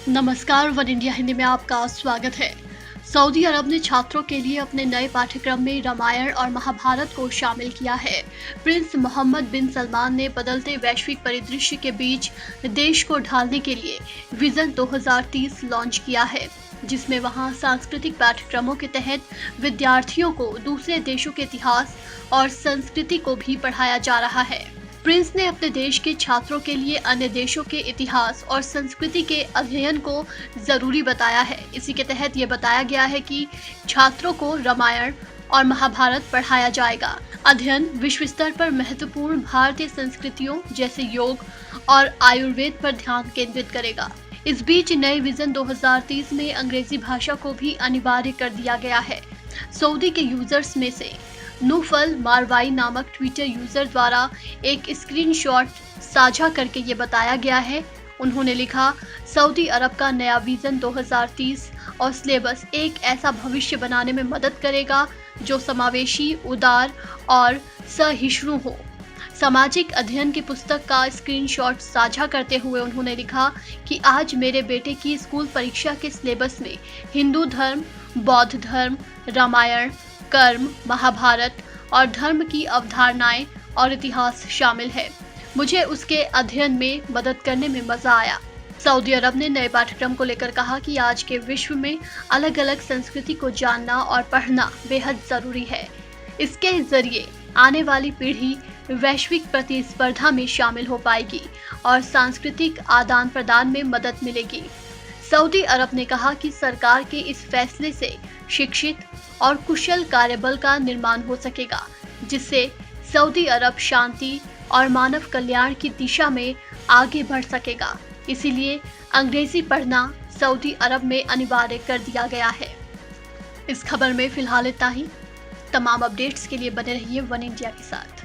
नमस्कार, one India Hindi में आपका स्वागत है। सऊदी अरब ने छात्रों के लिए अपने नए पाठ्यक्रम में रामायण और महाभारत को शामिल किया है। प्रिंस मोहम्मद बिन सलमान ने बदलते वैश्विक परिदृश्य के बीच देश को ढालने के लिए विजन 2030 लॉन्च किया है, जिसमें वहां सांस्कृतिक पाठ्यक्रमों के तहत विद्यार्थियों को दूसरे देशों के इतिहास और संस्कृति को भी पढ़ाया जा रहा है। प्रिंस ने अपने देश के छात्रों के लिए अन्य देशों के इतिहास और संस्कृति के अध्ययन को जरूरी बताया है। इसी के तहत ये बताया गया है कि छात्रों को रामायण और महाभारत पढ़ाया जाएगा। अध्ययन विश्व स्तर पर महत्वपूर्ण भारतीय संस्कृतियों जैसे योग और आयुर्वेद पर ध्यान केंद्रित करेगा। इस बीच नए विजन 2030 में अंग्रेजी भाषा को भी अनिवार्य कर दिया गया है। सऊदी के यूजर्स में से नूफल मारवाई नामक ट्विटर यूजर द्वारा एक स्क्रीनशॉट साझा करके ये बताया गया है। उन्होंने लिखा, सऊदी अरब का नया विजन 2030 और सिलेबस एक ऐसा भविष्य बनाने में मदद करेगा जो समावेशी, उदार और सहिष्णु हो। सामाजिक अध्ययन की पुस्तक का स्क्रीनशॉट साझा करते हुए उन्होंने लिखा कि आज मेरे बेटे की स्कूल परीक्षा के सिलेबस में हिंदू धर्म, बौद्ध धर्म, रामायण, कर्म, महाभारत और धर्म की अवधारणाएं और इतिहास शामिल है। मुझे उसके अध्ययन में मदद करने में मजा आया। सऊदी अरब ने नए पाठ्यक्रम को लेकर कहा कि आज के विश्व में अलग अलग संस्कृति को जानना और पढ़ना बेहद जरूरी है। इसके जरिए आने वाली पीढ़ी वैश्विक प्रतिस्पर्धा में शामिल हो पाएगी और सांस्कृतिक आदान प्रदान में मदद मिलेगी। सऊदी अरब ने कहा कि सरकार के इस फैसले से शिक्षित और कुशल कार्यबल का निर्माण हो सकेगा, जिससे सऊदी अरब शांति और मानव कल्याण की दिशा में आगे बढ़ सकेगा। इसीलिए अंग्रेजी पढ़ना सऊदी अरब में अनिवार्य कर दिया गया है। इस खबर में फिलहाल इतना ही। तमाम अपडेट्स के लिए बने रहिए वन इंडिया के साथ।